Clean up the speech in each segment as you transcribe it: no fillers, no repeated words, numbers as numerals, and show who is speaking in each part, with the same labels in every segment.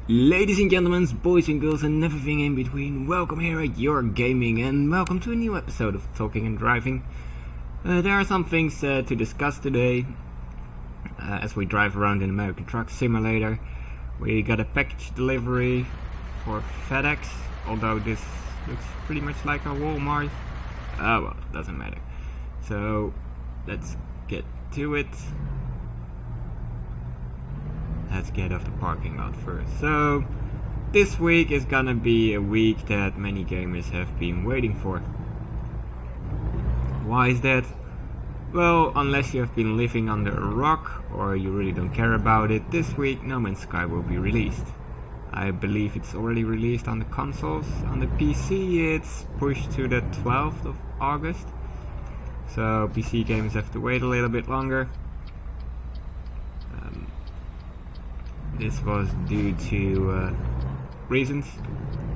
Speaker 1: Ladies and gentlemen, boys and girls and everything in between, welcome here at Your Gaming and welcome to a new episode of Talking and Driving. There are some things to discuss today as we drive around in American Truck Simulator. We got a package delivery for FedEx, although this looks pretty much like a Walmart. Well, it doesn't matter. So, let's get to it. Let's get off the parking lot first. So, this week is gonna be a week that many gamers have been waiting for. Why is that? Well, unless you have been living under a rock or you really don't care about it, this week No Man's Sky will be released. I believe it's already released on the consoles. On the PC it's pushed to the 12th of August. So PC gamers have to wait a little bit longer. This was due to reasons.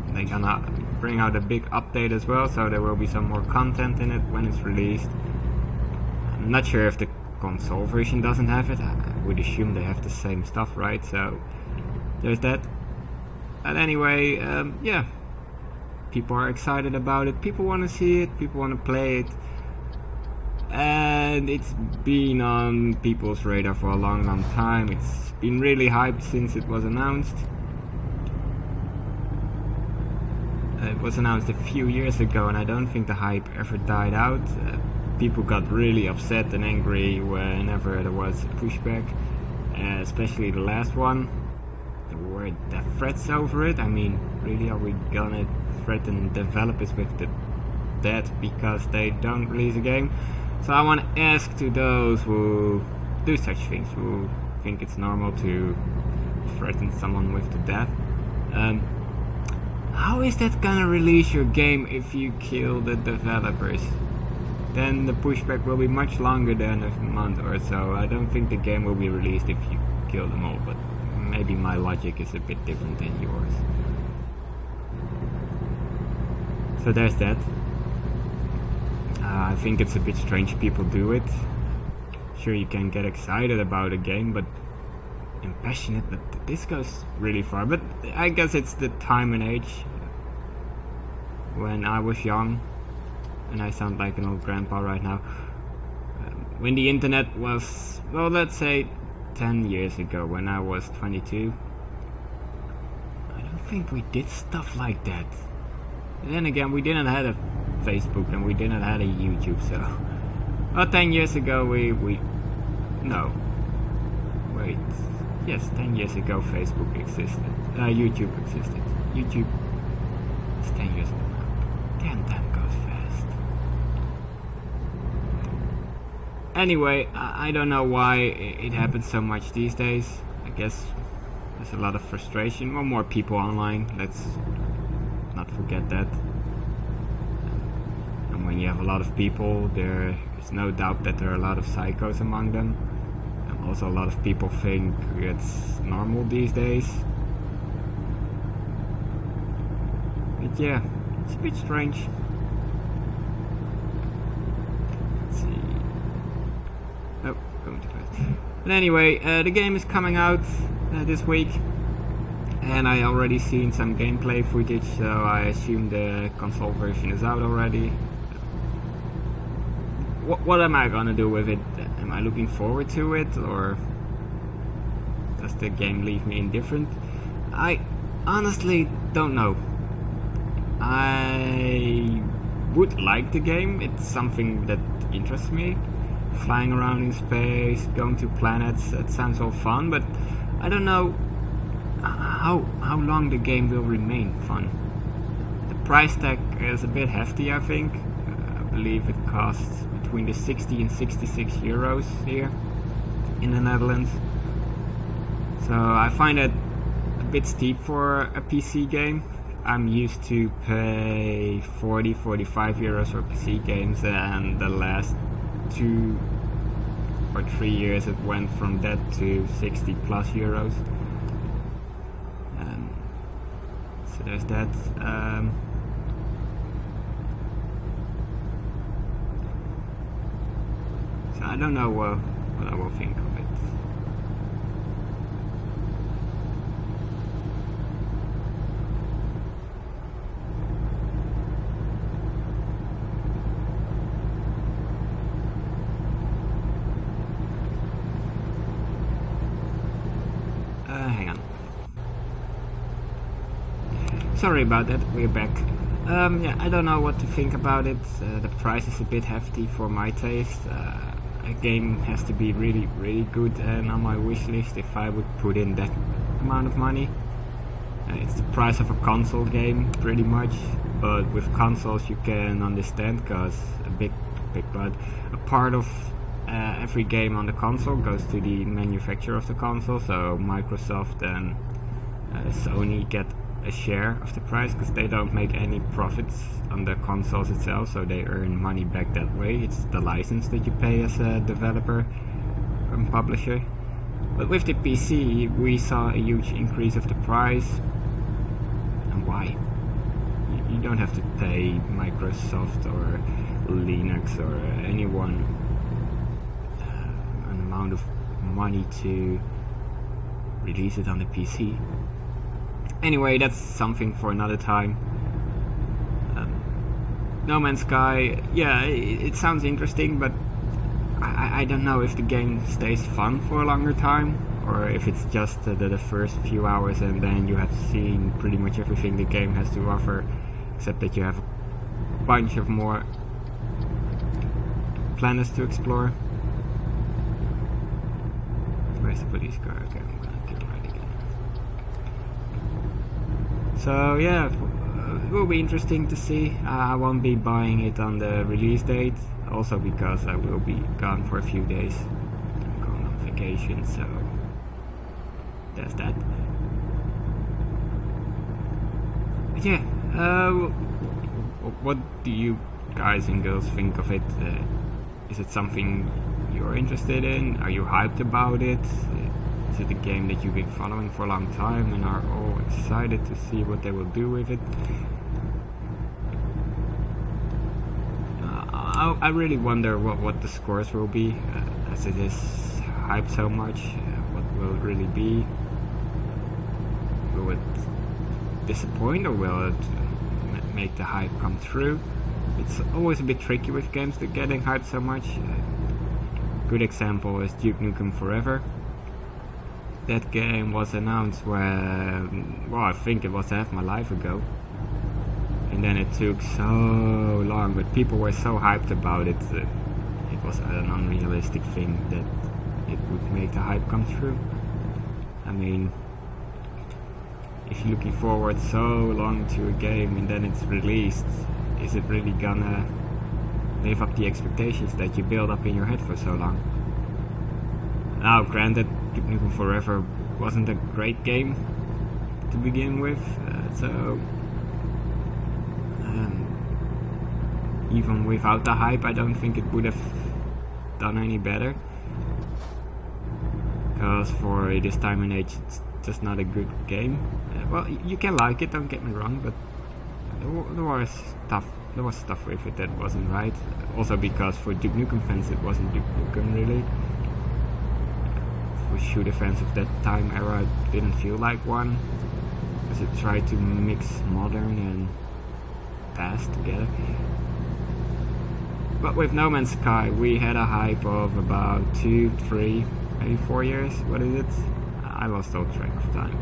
Speaker 1: They're gonna bring out a big update as well, so there will be some more content in it when it's released. I'm not sure if the console version doesn't have it. I would assume they have the same stuff, right? So there's that. But anyway, yeah, people are excited about it. People want to see it. People want to play it. And it's been on people's radar for a long time. It's been really hyped since it was announced. It was announced a few years ago and I don't think the hype ever died out. People got really upset and angry whenever there was pushback, especially the last one. There were death threats over it. I mean, really, are we gonna threaten developers with the death because they don't release a game? So I want to ask to those who do such things, who think it's normal to threaten someone with the death. How is that gonna release your game if you kill the developers? Then the pushback will be much longer than a month or so. I don't think the game will be released if you kill them all, but maybe my logic is a bit different than yours. So there's that. I think it's a bit strange people do it. Sure, you can get excited about a game, but passionate, but this goes really far. But I guess it's the time and age. When I was young, and I sound like an old grandpa right now, when the internet was, well, let's say 10 years ago, when I was 22, I don't think we did stuff like that. And then again, we didn't have a Facebook and we didn't have a YouTube, so well, 10 years ago no, wait, yes, 10 years ago Facebook existed, YouTube existed. YouTube is 10 years ago now. Damn, time goes fast. Anyway, I don't know why it happens so much these days. I guess there's a lot of frustration, or more people online, let's not forget that. And when you have a lot of people, there is no doubt that there are a lot of psychos among them. And also a lot of people think it's normal these days. But yeah, it's a bit strange. Let's see. Oh, going too fast. But anyway, the game is coming out this week. And I already seen some gameplay footage, so I assume the console version is out already. What am I gonna do with it? Am I looking forward to it, or does the game leave me indifferent? I honestly don't know. I would like the game. It's something that interests me. Flying around in space, going to planets, that sounds all fun, but I don't know how long the game will remain fun. The price tag is a bit hefty, I think. I believe it costs between the 60 and 66 euros here in the Netherlands. So I find it a bit steep for a PC game. I'm used to pay 40-45 euros for PC games, and the last 2 or 3 years it went from that to 60 plus euros. So there's that. So I don't know what I will think of it. Sorry about that, we're back. Yeah, I don't know what to think about it. The price is a bit hefty for my taste. A game has to be really, really good and on my wish list if I would put in that amount of money. It's the price of a console game, pretty much. But with consoles you can understand, because a part of every game on the console goes to the manufacturer of the console, so Microsoft and Sony get a share of the price because they don't make any profits on the consoles itself, so they earn money back that way. It's the license that you pay as a developer and publisher. But with the PC we saw a huge increase of the price. And why? You don't have to pay Microsoft or Linux or anyone an amount of money to release it on the PC. Anyway, that's something for another time. No Man's Sky, yeah, it sounds interesting, but I don't know if the game stays fun for a longer time, or if it's just the first few hours and then you have seen pretty much everything the game has to offer, except that you have a bunch of more planets to explore. Where's the police car? Okay, I'm gonna get right again. So yeah, it will be interesting to see. I won't be buying it on the release date, also because I will be gone for a few days. I'm going on vacation, so there's that. But yeah, what do you guys and girls think of it? Is it something you're interested in? Are you hyped about it? Is it a game that you've been following for a long time and are all excited to see what they will do with it? I really wonder what the scores will be, as it is hyped so much. What will it really be? Will it disappoint, or will it make the hype come true? It's always a bit tricky with games that getting hyped so much. Good example is Duke Nukem Forever. That game was announced when, well, I think it was half my life ago. And then it took so long, but people were so hyped about it. It was an unrealistic thing that it would make the hype come true. I mean, if you're looking forward so long to a game and then it's released, is it really gonna live up the expectations that you build up in your head for so long? Now, granted, Duke Nukem Forever wasn't a great game to begin with, so even without the hype, I don't think it would have done any better. Because for this time and age, it's just not a good game. Well, you can like it, don't get me wrong, but there was stuff with it that wasn't right. Also because for Duke Nukem fans, it wasn't Duke Nukem really. For shooter fans of that time era, it didn't feel like one, because it tried to mix modern and past together. But with No Man's Sky, we had a hype of about 2, 3, maybe 4 years. What is it? I lost all track of time.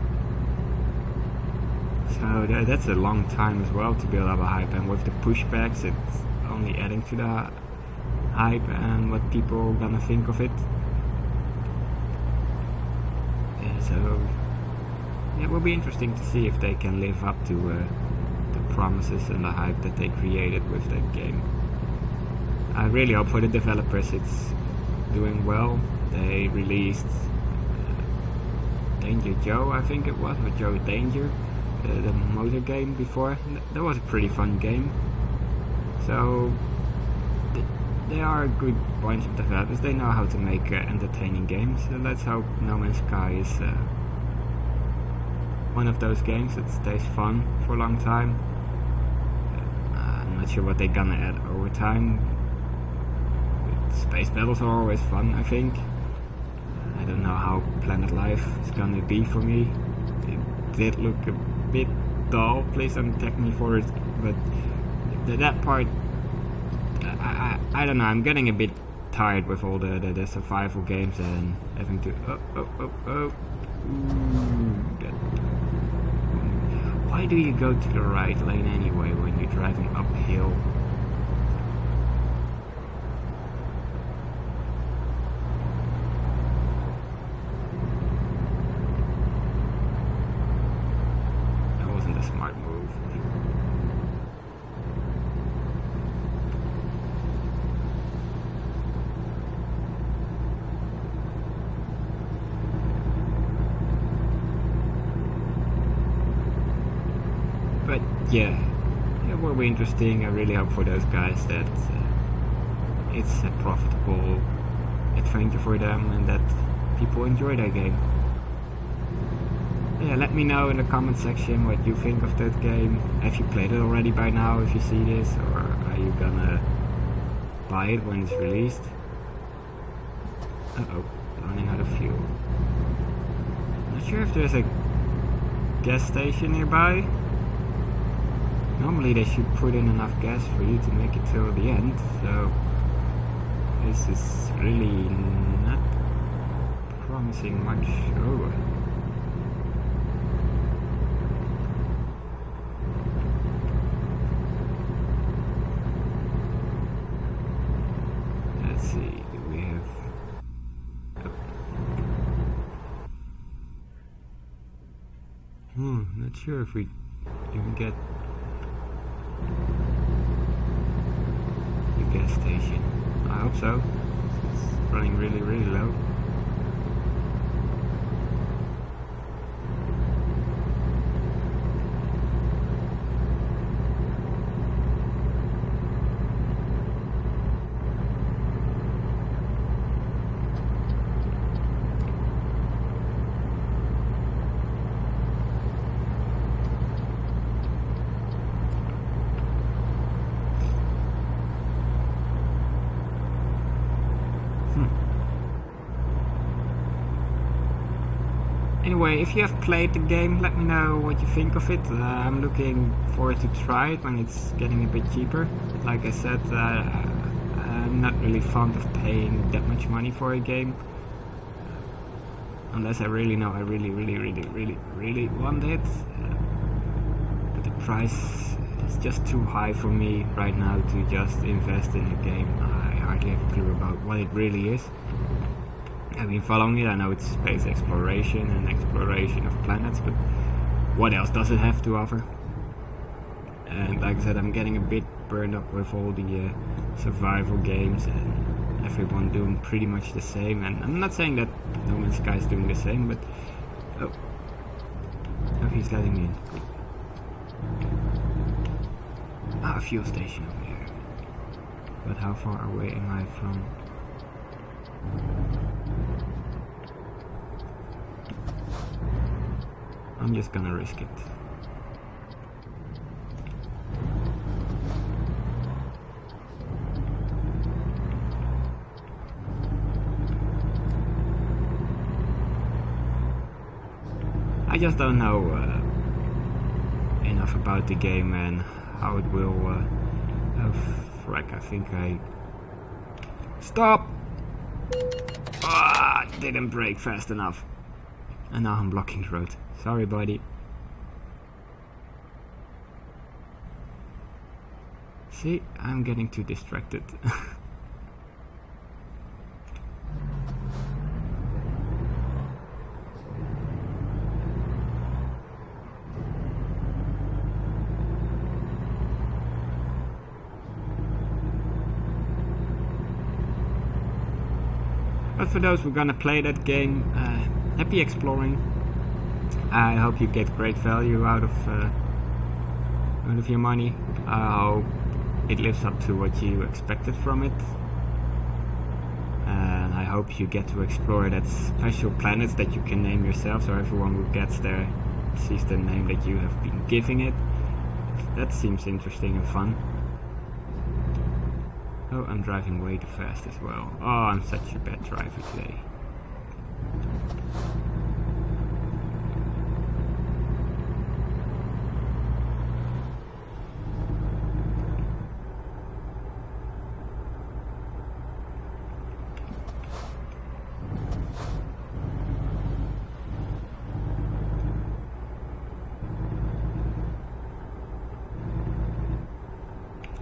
Speaker 1: So that's a long time as well to build up a hype, and with the pushbacks, it's only adding to the hype and what people are gonna think of it. Yeah, so it will be interesting to see if they can live up to the promises and the hype that they created with that game. I really hope for the developers it's doing well. They released Danger Joe, I think it was, or Joe Danger, the motor game before. That was a pretty fun game. So they are a good bunch of developers. They know how to make entertaining games. So let's hope No Man's Sky is one of those games that stays fun for a long time. I'm not sure what they're gonna add over time. Space battles are always fun, I think. I don't know how Planet Life is gonna be for me. It did look a bit dull, please don't attack me for it, but that part, I don't know, I'm getting a bit tired with all the survival games and having to... Why do you go to the right lane anyway when you're driving uphill? That wasn't a smart move. But yeah, it will be interesting. I really hope for those guys that it's a profitable adventure for them and that people enjoy that game. Yeah, let me know in the comment section what you think of that game. Have you played it already by now if you see this, or are you gonna buy it when it's released? Uh-oh, running out of fuel. Not sure if there's a gas station nearby. Normally they should put in enough gas for you to make it till the end, so this is really not promising much. Oh. Let's see, do we have... not sure if we even get the gas station. I hope so. It's running really, really low. Anyway, if you have played the game, let me know what you think of it. I'm looking forward to try it when it's getting a bit cheaper. But like I said, I'm not really fond of paying that much money for a game. Unless I really know I really want it. But the price is just too high for me right now to just invest in a game. I hardly have a clue about what it really is. I've been following it. I know it's space exploration and exploration of planets, but what else does it have to offer? And like I said, I'm getting a bit burned up with all the survival games and everyone doing pretty much the same. And I'm not saying that No Man's Sky is doing the same, but oh, he's letting me in. Ah, a fuel station over here. But how far away am I from? I'm just gonna risk it. I just don't know enough about the game and how it will... oh frick, I think I... Stop! Ah, didn't brake fast enough. And now I'm blocking the road. Sorry, buddy. See, I'm getting too distracted. But for those who are gonna play that game, happy exploring. I hope you get great value out of your money. I hope it lives up to what you expected from it. And I hope you get to explore that special planets that you can name yourself, so everyone who gets there sees the name that you have been giving it. That seems interesting and fun. Oh, I'm driving way too fast as well. Oh, I'm such a bad driver today.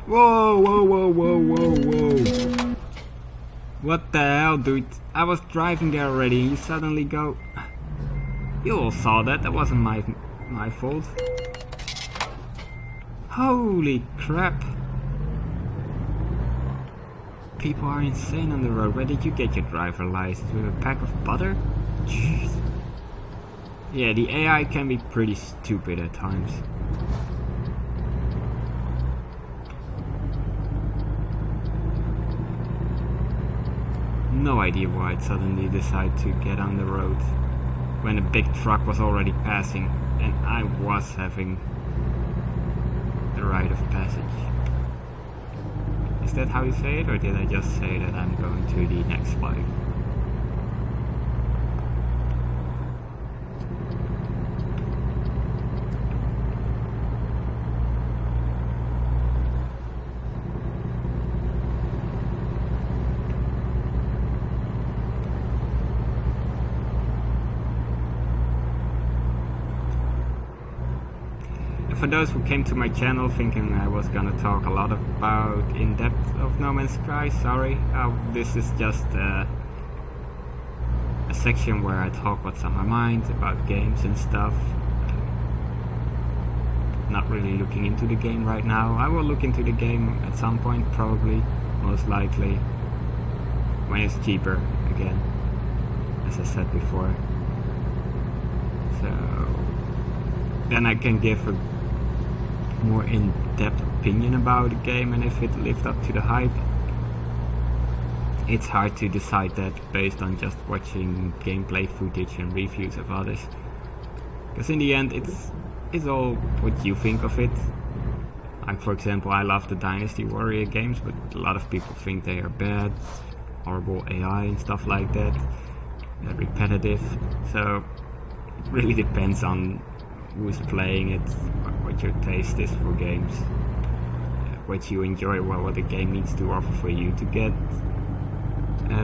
Speaker 1: Whoa, whoa, whoa, whoa, whoa, whoa. What the hell, dude? I was driving there already and you suddenly go... You all saw that, that wasn't my fault. Holy crap. People are insane on the road. Where did you get your driver license? With a pack of butter? Jeez. Yeah, the AI can be pretty stupid at times. No idea why it suddenly decided to get on the road when a big truck was already passing and I was having the right of passage. Is that how you say it, or did I just say that I'm going to the next life? For those who came to my channel thinking I was gonna talk a lot about in-depth of No Man's Sky, sorry. This is just a section where I talk what's on my mind about games and stuff. Not really looking into the game right now. I will look into the game at some point, probably, most likely, when it's cheaper again, as I said before. So then I can give a more in-depth opinion about the game and if it lived up to the hype. It's hard to decide that based on just watching gameplay footage and reviews of others, because in the end it's all what you think of it. Like, for example, I love the Dynasty Warrior games, but a lot of people think they are bad, horrible AI and stuff like that. They're repetitive, so it really depends on who's playing it, what your taste is for games, what you enjoy, what the game needs to offer for you to get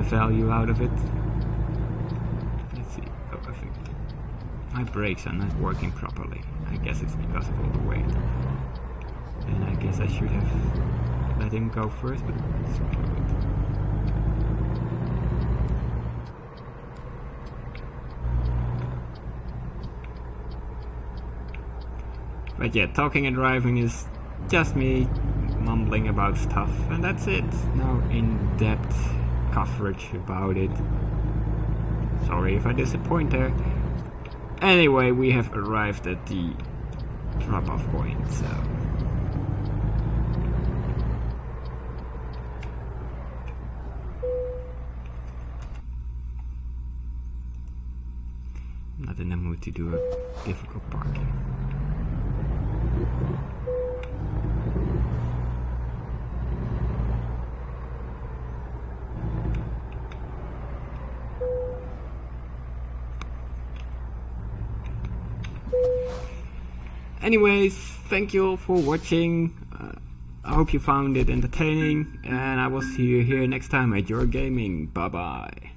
Speaker 1: value out of it. Let's see. Oh, I think my brakes are not working properly. I guess it's because of all the weight. And I guess I should have let him go first, but screw it. But yeah, talking and driving is just me mumbling about stuff, and that's it. No in-depth coverage about it. Sorry if I disappoint there. Anyway, we have arrived at the drop-off point, so... I'm not in the mood to do a difficult parking. Anyways, thank you all for watching. I hope you found it entertaining, and I will see you here next time at Your Gaming. Bye bye.